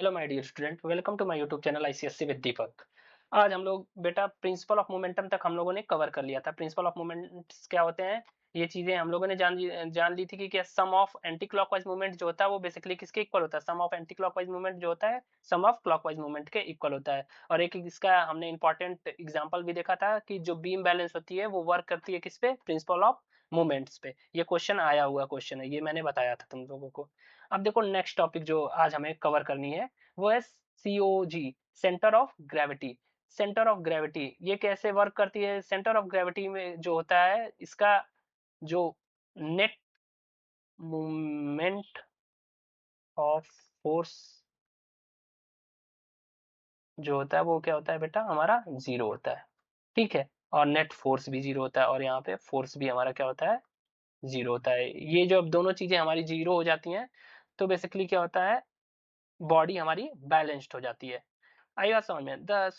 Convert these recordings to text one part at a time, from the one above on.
Hello my dear student, welcome to my YouTube channel ICSC with Deepak. आज हम लोग बेटा प्रिंसिपल ऑफ मोमेंटम तक हम लोगों ने कवर कर लिया था। प्रिंसिपल ऑफ मोमेंट्स क्या होते हैं, ये चीजें हम लोगों ने जान ली थी कि क्या सम ऑफ एंटी क्लॉकवाइज मूवमेंट जो होता है वो बेसिकली किसके इक्वल होता है। सम ऑफ एंटी क्लॉकवाइज मूवमेंट जो होता है सम ऑफ क्लॉकवाइज मूवमेंट के इक्वल होता है। और एक इसका हमने इंपॉर्टेंट एग्जाम्पल भी देखा था कि जो बीम बैलेंस होती है वो वर्क करती है किस पे, प्रिंसिपल ऑफ मूवमेंट्स पे। ये क्वेश्चन आया हुआ क्वेश्चन है, ये मैंने बताया था तुम लोगों को। अब देखो नेक्स्ट टॉपिक जो आज हमें कवर करनी है वो है COG, centre of gravity. Centre of gravity ये कैसे वर्क करती है। सेंटर ऑफ ग्रेविटी में जो होता है इसका जो नेट मूवमेंट ऑफ फोर्स जो होता है वो क्या होता है बेटा, हमारा जीरो होता है। ठीक है, और नेट फोर्स भी जीरो होता है और यहाँ पे फोर्स भी हमारा क्या होता है, जीरो होता है। ये जो अब दोनों चीजें हमारी जीरो हो जाती हैं तो बेसिकली क्या होता है, बॉडी हमारी बैलेंस्ड हो जाती है। आइए बात समझ में। The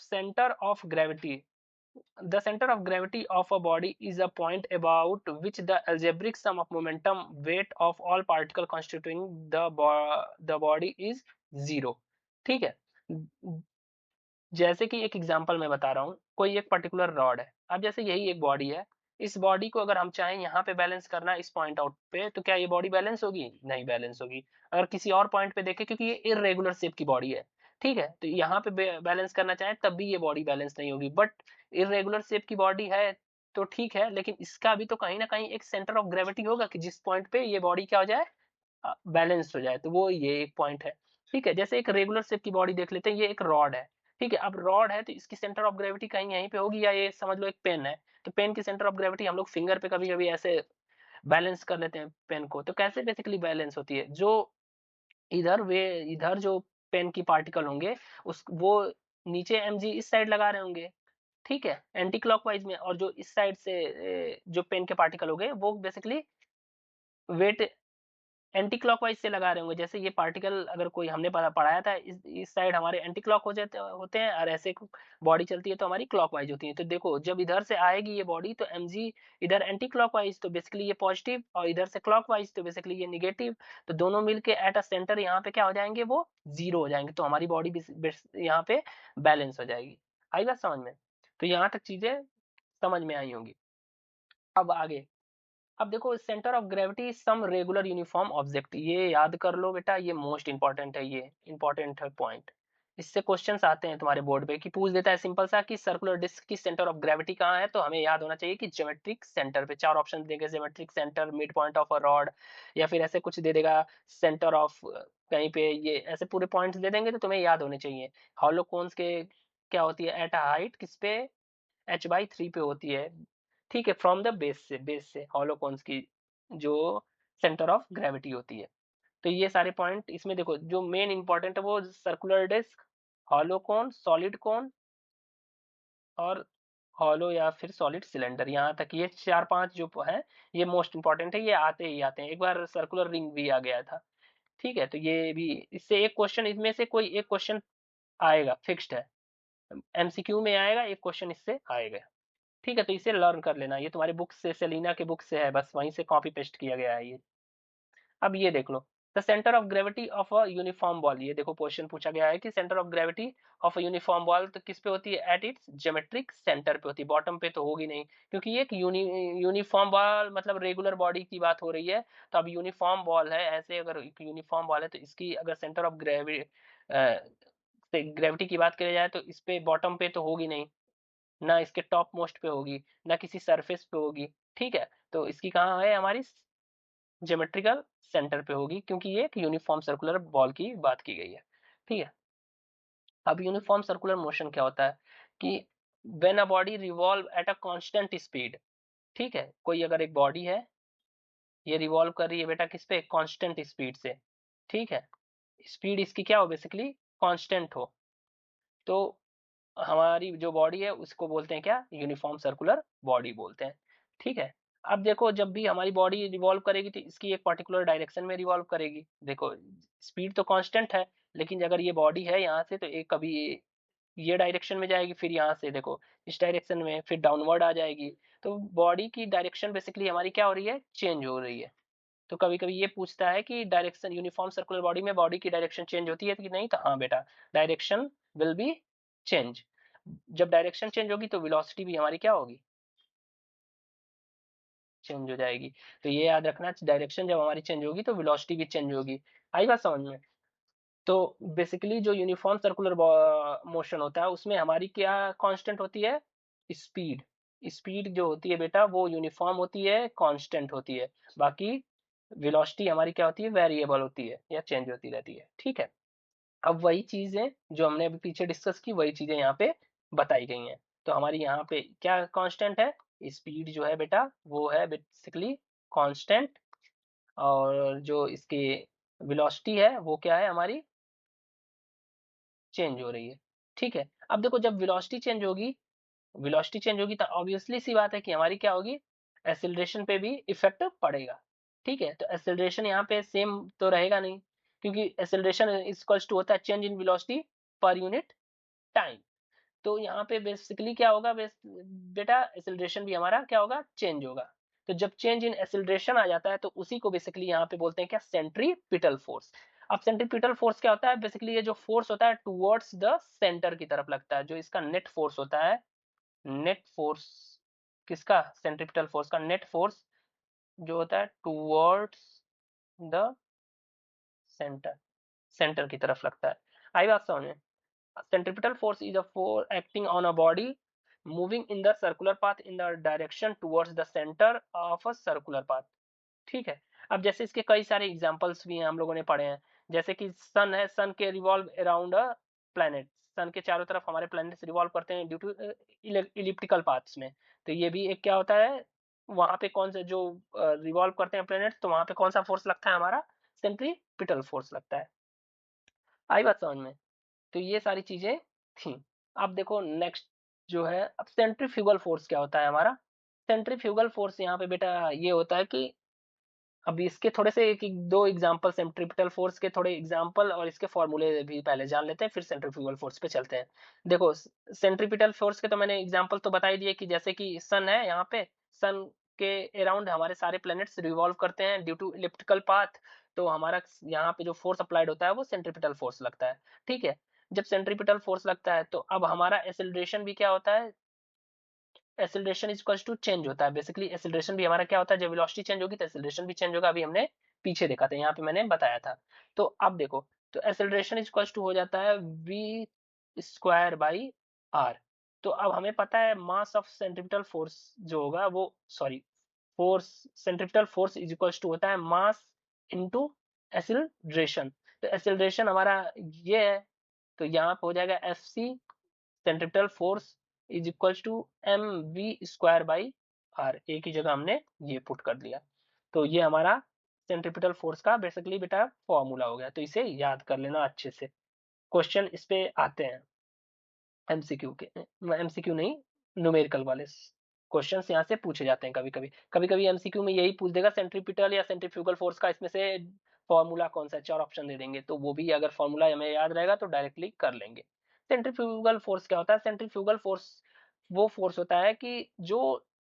center of gravity of a body is a point about which the algebraic sum of momentum weight of all particle constituting the body is zero। ठीक है, जैसे कि एक एग्जांपल मैं बता रहा हूँ, कोई एक पर्टिकुलर रॉड है। अब जैसे यही एक बॉडी है, इस बॉडी को अगर हम चाहें यहाँ पे बैलेंस करना इस पॉइंट आउट पे, तो क्या ये बॉडी बैलेंस होगी? नहीं बैलेंस होगी। अगर किसी और पॉइंट पे देखें, क्योंकि ये इरेगुलर शेप की बॉडी है, ठीक है, तो यहाँ पे बैलेंस करना चाहें तब भी ये बॉडी बैलेंस नहीं होगी। बट इरेगुलर शेप की बॉडी है तो ठीक है, लेकिन इसका भी तो कहीं ना कहीं एक सेंटर ऑफ ग्रेविटी होगा कि जिस पॉइंट पे ये बॉडी क्या हो जाए, बैलेंस हो जाए। तो वो ये एक पॉइंट है। ठीक है, जैसे एक रेगुलर शेप की बॉडी देख लेते हैं, ये एक रॉड है। ठीक है, अब रॉड है तो इसकी सेंटर ऑफ ग्रेविटी कहीं यहीं पे होगी, या ये समझ लो एक पेन है, तो पेन की सेंटर ऑफ ग्रेविटी हम लोग फिंगर पे कभी कभी ऐसे बैलेंस कर लेते हैं पेन को। तो कैसे बेसिकली बैलेंस होती है, जो इधर जो पेन की पार्टिकल होंगे उस वो नीचे mg इस साइड लगा रहे होंगे, ठीक है, एंटी क्लॉकवाइज में, और जो इस साइड से जो पेन के पार्टिकल हो गए वो बेसिकली वेट एंटी क्लॉकवाइज से लगा रहे होंगे। जैसे ये पार्टिकल अगर कोई हमने पढ़ाया था, इस साइड हमारे एंटी क्लॉक हो जाते होते हैं, और ऐसे बॉडी चलती है तो हमारी क्लॉकवाइज होती है। तो देखो जब इधर से आएगी ये बॉडी तो mg इधर एंटी क्लॉकवाइज तो बेसिकली ये पॉजिटिव, और इधर से क्लॉकवाइज तो बेसिकली ये निगेटिव। तो दोनों मिलके एट अ सेंटर यहाँ पे क्या हो जाएंगे, वो जीरो हो जाएंगे। तो हमारी बॉडी यहाँ पे बैलेंस हो जाएगी। आई बात समझ में? तो यहाँ तक चीजें समझ में आई होंगी। अब आगे, अब देखो centre of gravity some regular uniform object, ये याद कर लो बेटा, ये मोस्ट इंपॉर्टेंट है, ये इंपॉर्टेंट है पॉइंट। इससे क्वेश्चंस आते हैं तुम्हारे बोर्ड पे कि पूछ देता है सिंपल सा कि सर्कुलर डिस्क की सेंटर ऑफ ग्रेविटी कहाँ है, तो हमें याद होना चाहिए कि ज्योमेट्रिक सेंटर पे। चार ऑप्शन देंगे, geometric centre, mid point of a rod, या फिर ऐसे कुछ दे देगा सेंटर ऑफ कहीं पे, ये ऐसे पूरे पॉइंट्स दे देंगे तो तुम्हें याद होने चाहिए। हॉलो कोन्स के क्या होती है एट अ हाइट किस पे, h/3 पे होती है। ठीक है, फ्रॉम द बेस से हॉलोकॉन्स की जो सेंटर ऑफ ग्रेविटी होती है। तो ये सारे पॉइंट इसमें देखो, जो मेन इंपॉर्टेंट है वो सर्कुलर डिस्क, हॉलोकॉन, सॉलिड कॉन, और हॉलो या फिर सॉलिड सिलेंडर। यहाँ तक ये चार पांच जो है ये मोस्ट इंपॉर्टेंट है, ये आते ही आते हैं। एक बार सर्कुलर रिंग भी आ गया था। ठीक है, तो ये भी, इससे एक क्वेश्चन, इनमें से कोई एक क्वेश्चन आएगा, फिक्स्ड है, एमसीक्यू में आएगा एक क्वेश्चन, इससे आएगा। ठीक है, तो इसे लर्न कर लेना, ये तुम्हारी बुक से, सेलिना के बुक से है, बस वहीं से कॉपी पेस्ट किया गया है ये। अब ये देख लो, the centre of gravity of a uniform ball, ये देखो क्वेश्चन पूछा गया है कि centre of gravity of a uniform ball तो किस पे होती है, एट इट्स ज्योमेट्रिक सेंटर पे होती है, बॉटम पे तो होगी नहीं, क्योंकि ये एक यूनिफॉर्म बॉल मतलब रेगुलर बॉडी की बात हो रही है। तो अब यूनिफॉर्म बॉल है, ऐसे अगर यूनिफॉर्म बॉल है तो इसकी अगर सेंटर ऑफ ग्रेविटी की बात करी जाए तो इस पे बॉटम पे तो होगी नहीं, ना इसके टॉप मोस्ट पे होगी, ना किसी सरफेस पे होगी। ठीक है, तो इसकी कहाँ है, हमारी ज्योमेट्रिकल सेंटर पे होगी, क्योंकि ये एक यूनिफॉर्म सर्कुलर बॉल की बात की गई है। ठीक है, अब यूनिफॉर्म सर्कुलर मोशन क्या होता है कि when a body revolve at a constant speed. ठीक है, कोई अगर एक बॉडी है, ये रिवॉल्व कर रही है बेटा किस पे, कांस्टेंट स्पीड से। ठीक है, स्पीड इसकी क्या हो, बेसिकली कांस्टेंट हो, तो हमारी जो बॉडी है उसको बोलते हैं क्या, यूनिफॉर्म सर्कुलर बॉडी बोलते हैं। ठीक है, अब देखो जब भी हमारी बॉडी रिवॉल्व करेगी तो इसकी एक पर्टिकुलर डायरेक्शन में रिवॉल्व करेगी। देखो स्पीड तो कांस्टेंट है, लेकिन अगर ये बॉडी है यहाँ से तो एक कभी ये डायरेक्शन में जाएगी, फिर यहाँ से देखो इस डायरेक्शन में, फिर डाउनवर्ड आ जाएगी। तो बॉडी की डायरेक्शन बेसिकली हमारी क्या हो रही है, चेंज हो रही है। तो कभी कभी ये पूछता है कि डायरेक्शन यूनिफॉर्म सर्कुलर बॉडी में बॉडी की डायरेक्शन चेंज होती है कि नहीं, तो हाँ बेटा, डायरेक्शन विल बी चेंज। जब डायरेक्शन चेंज होगी तो वेलोसिटी भी हमारी क्या होगी, चेंज हो जाएगी। तो ये याद रखना, डायरेक्शन जब हमारी चेंज होगी तो वेलोसिटी भी चेंज होगी। आई बात समझ में। तो बेसिकली जो यूनिफॉर्म सर्कुलर मोशन होता है उसमें हमारी क्या कांस्टेंट होती है, स्पीड। स्पीड जो होती है बेटा वो यूनिफॉर्म होती है, कांस्टेंट होती है। बाकी वेलोसिटी हमारी क्या होती है, वेरिएबल होती है या चेंज होती रहती है। ठीक है, अब वही चीजें जो हमने अभी पीछे डिस्कस की वही चीजें यहाँ पे बताई गई हैं। तो हमारी यहाँ पे क्या कांस्टेंट है, स्पीड जो है बेटा वो है बेसिकली कांस्टेंट, और जो इसकी वेलोसिटी है वो क्या है हमारी, चेंज हो रही है। ठीक है, अब देखो जब वेलोसिटी चेंज होगी तो ऑब्वियसली सी बात है कि हमारी क्या होगी, एक्सीलरेशन पे भी इफेक्ट पड़ेगा। ठीक है, तो एक्सीलरेशन यहाँ पे सेम तो रहेगा नहीं, क्योंकि एक्सीलरेशन इक्वल्स टू होता है change in velocity per unit time. तो यहाँ पे बेसिकली क्या होगा, बेटा एक्सीलरेशन भी हमारा क्या होगा, चेंज होगा। तो जब चेंज इन एक्सीलरेशन आ जाता है तो उसी को बेसिकली यहाँ पे बोलते हैं क्या, सेंट्रीपिटल फोर्स। अब सेंट्रीपिटल फोर्स क्या होता है, बेसिकली ये जो फोर्स होता है टुवर्ड्स द सेंटर की तरफ लगता है। जो इसका नेट फोर्स होता है, नेट फोर्स किसका, सेंट्रीपिटल फोर्स का नेट फोर्स जो होता है टुवर्ड्स द सेंटर, सेंटर की तरफ लगता है। आई बात समझ में। Centripetal force is a force acting on a body moving in the circular path in the direction towards the center of a circular path। ठीक है, अब जैसे इसके कई सारे एग्जांपल्स भी हैं, हम लोगों ने पढ़े हैं। जैसे कि सन है, सन के रिवॉल्व अराउंड अ प्लैनेट, सन के चारों तरफ हमारे प्लैनेट्स रिवॉल्व करते हैं ड्यू टू इलिप्टिकल पाथ्स में। तो ये भी एक क्या होता है, वहां पे कौन से जो रिवॉल्व करते हैं प्लैनेट्स, तो वहां पे कौन सा फोर्स लगता है हमारा, सेंट्रीपिटल फोर्स लगता है। आई बात समझ में। तो ये सारी चीजें थी। अब देखो नेक्स्ट जो है, अब सेंट्रीफ्यूगल फोर्स क्या होता है हमारा। सेंट्रीफ्यूगल फोर्स यहाँ पे बेटा ये होता है कि अब इसके थोड़े से एक दो एग्जांपल, सेंट्रीपिटल फोर्स के थोड़े एग्जांपल और इसके फॉर्मूले भी पहले जान लेते हैं, फिर सेंट्रीफ्यूगल फोर्स पे चलते हैं। देखो सेंट्रीपिटल फोर्स के तो मैंने एग्जांपल तो बता ही दिए कि जैसे कि सन है, यहाँ पे सन के अराउंड हमारे सारे प्लैनेट्स रिवॉल्व करते हैं ड्यू टू इलिप्टिकल पाथ। तो हमारा यहाँ पे जो फोर्स अप्लाइड होता है वो सेंट्रीपिटल फोर्स लगता है। ठीक है, जब सेंट्रीपिटल फोर्स लगता है तो अब हमारा एक्सेलरेशन भी क्या होता है, acceleration is equals to change होता है। बेसिकली एक्सेलरेशन भी हमारा क्या होता है, जब वेलोसिटी चेंज होगी तो एक्सेलरेशन भी चेंज होगा। अभी हमने पीछे देखा था, यहाँ पे मैंने बताया था। तो अब देखो, तो एक्सेलरेशन इज इक्वल्स टू हो जाता है v स्क्वायर बाई r। तो अब हमें पता है मास ऑफ सेंट्रीपिटल फोर्स जो होगा वो, sorry, force, centripetal force is equals to होता है मास इनटू एक्सेलरेशन। तो एक्सेलरेशन हमारा ये है, तो यहाँ पे हो जाएगा F C, centripetal force is equals to M V square by R. एक ही जगह हमने ये पुट कर दिया। तो ये हमारा सेंट्रीपिटल फोर्स का बेसिकली बेटा फॉर्मूला हो गया। तो इसे याद कर लेना अच्छे से, क्वेश्चन इस पे आते हैं एमसीक्यू के, एमसीक्यू नहीं, न्यूमेरिकल वाले क्वेश्चंस यहाँ से पूछे जाते हैं। कभी कभी, कभी कभी एमसीक्यू में यही पूछ देगा सेंट्रीपिटल या सेंट्रीफ्यूगल फोर्स का इसमें से फॉर्मूला कौन सा है, चार ऑप्शन दे देंगे, तो वो भी अगर फॉर्मूला हमें याद रहेगा तो डायरेक्टली कर लेंगे। सेंट्रीफ्यूगल फोर्स क्या होता है, सेंट्रीफ्यूगल फोर्स वो फोर्स होता है कि जो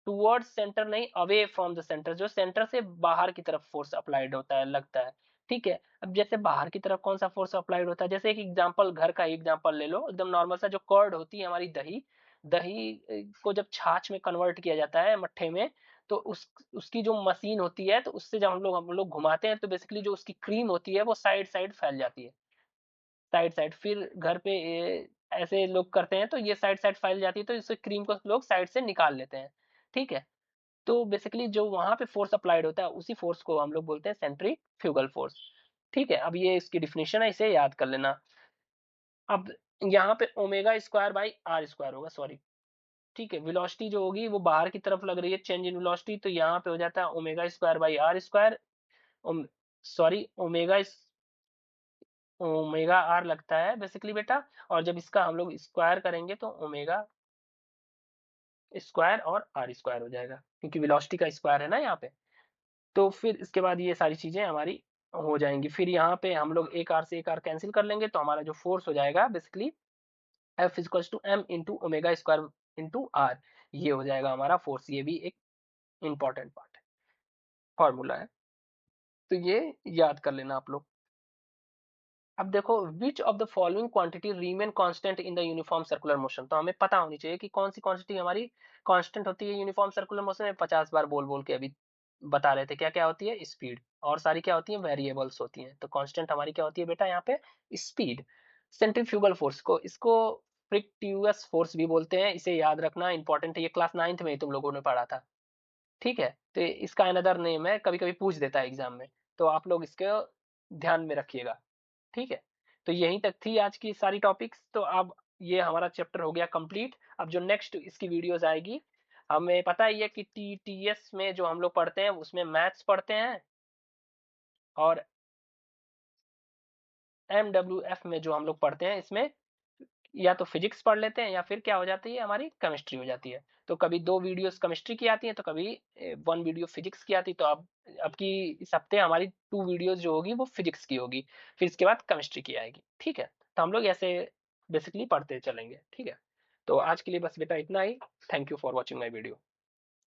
टुवर्ड्स सेंटर नहीं, अवे फ्रॉम द सेंटर, जो सेंटर से बाहर की तरफ फोर्स अप्लाइड होता है, लगता है। ठीक है, अब जैसे बाहर की तरफ कौन सा फोर्स अप्लाइड होता है, जैसे एक एग्जांपल, घर का एग्जांपल ले लो, एकदम नॉर्मल सा, जो कर्ड होती है हमारी दही, दही को जब छाछ में कन्वर्ट किया जाता है, मट्ठे में, तो उसकी जो मशीन होती है, तो उससे जब हम लोग घुमाते हैं तो बेसिकली जो उसकी क्रीम होती है वो साइड साइड फैल जाती है, साइड साइड। फिर घर पे ऐसे लोग करते हैं तो ये साइड साइड फैल जाती है, तो इस क्रीम को लोग साइड से निकाल लेते हैं। ठीक है, तो बेसिकली जो वहां पे फोर्स अप्लाइड होता है उसी फोर्स को हम लोग बोलते हैं सेंट्रीफ्यूगल फोर्स। ठीक है, अब ये इसकी डिफिनेशन है, इसे याद कर लेना। अब यहाँ पे omega square by R square होगा, सॉरी। ठीक है, वेलोसिटी जो होगी वो बाहर की तरफ लग रही है, चेंज इन वेलोसिटी, तो यहाँ पे हो जाता है omega square by R square, sorry, omega R लगता है बेसिकली बेटा। और जब इसका हम लोग स्क्वायर करेंगे तो ओमेगा स्क्वायर और आर स्क्वायर हो जाएगा, क्योंकि वेलोसिटी का स्क्वायर है ना यहाँ पे। तो फिर इसके बाद ये सारी चीजें हमारी हो जाएंगी। फिर यहाँ पे हम लोग एक आर से एक आर कैंसिल कर लेंगे, तो हमारा जो फोर्स हो जाएगा basically F equals to M into omega square into R. ये हो जाएगा हमारा फोर्स। ये भी एक इंपॉर्टेंट पार्ट है, फॉर्मूला है। तो ये याद कर लेना आप लोग। अब देखो, which of the following quantity Riemann constant in the uniform circular motion, तो हमें पता होनी चाहिए कि कौन सी क्वांटिटी हमारी कांस्टेंट होती है यूनिफॉर्म सर्कुलर मोशन में। 50 बार बोल बोल के अभी बता रहे थे क्या क्या होती है, स्पीड, और सारी क्या होती है, वेरिएबल्स होती हैं। तो कांस्टेंट हमारी क्या होती है बेटा यहाँ पे, स्पीड। सेंट्रीफ्यूगल फोर्स को, इसको फ्रिक्टिवस फोर्स भी बोलते हैं, इसे याद रखना इंपॉर्टेंट है, ये क्लास 9th में ही तुम लोगों ने पढ़ा था। ठीक है, तो इसका अनदर नेम है, कभी कभी पूछ देता है एग्जाम में, तो आप लोग इसको ध्यान में रखिएगा। ठीक है, तो यहीं तक थी आज की सारी टॉपिक्स। तो अब ये हमारा चैप्टर हो गया कंप्लीट। अब जो नेक्स्ट इसकी वीडियोस आएगी, हमें पता ही है कि टीटीएस में जो हम लोग पढ़ते हैं उसमें मैथ्स पढ़ते हैं, और एमडब्ल्यूएफ में जो हम लोग पढ़ते हैं इसमें या तो फिजिक्स पढ़ लेते हैं या फिर क्या हो जाती है, हमारी केमिस्ट्री हो जाती है। तो कभी 2 वीडियोस केमिस्ट्री की आती है, तो कभी 1 वीडियो फिजिक्स की आती है। तो अब की इस हफ्ते हमारी 2 वीडियोस जो होगी वो फिजिक्स की होगी, फिर इसके बाद केमिस्ट्री की आएगी। ठीक है, तो हम लोग ऐसे बेसिकली पढ़ते चलेंगे। ठीक है, तो आज के लिए बस बेटा इतना ही। Thank you for watching my video.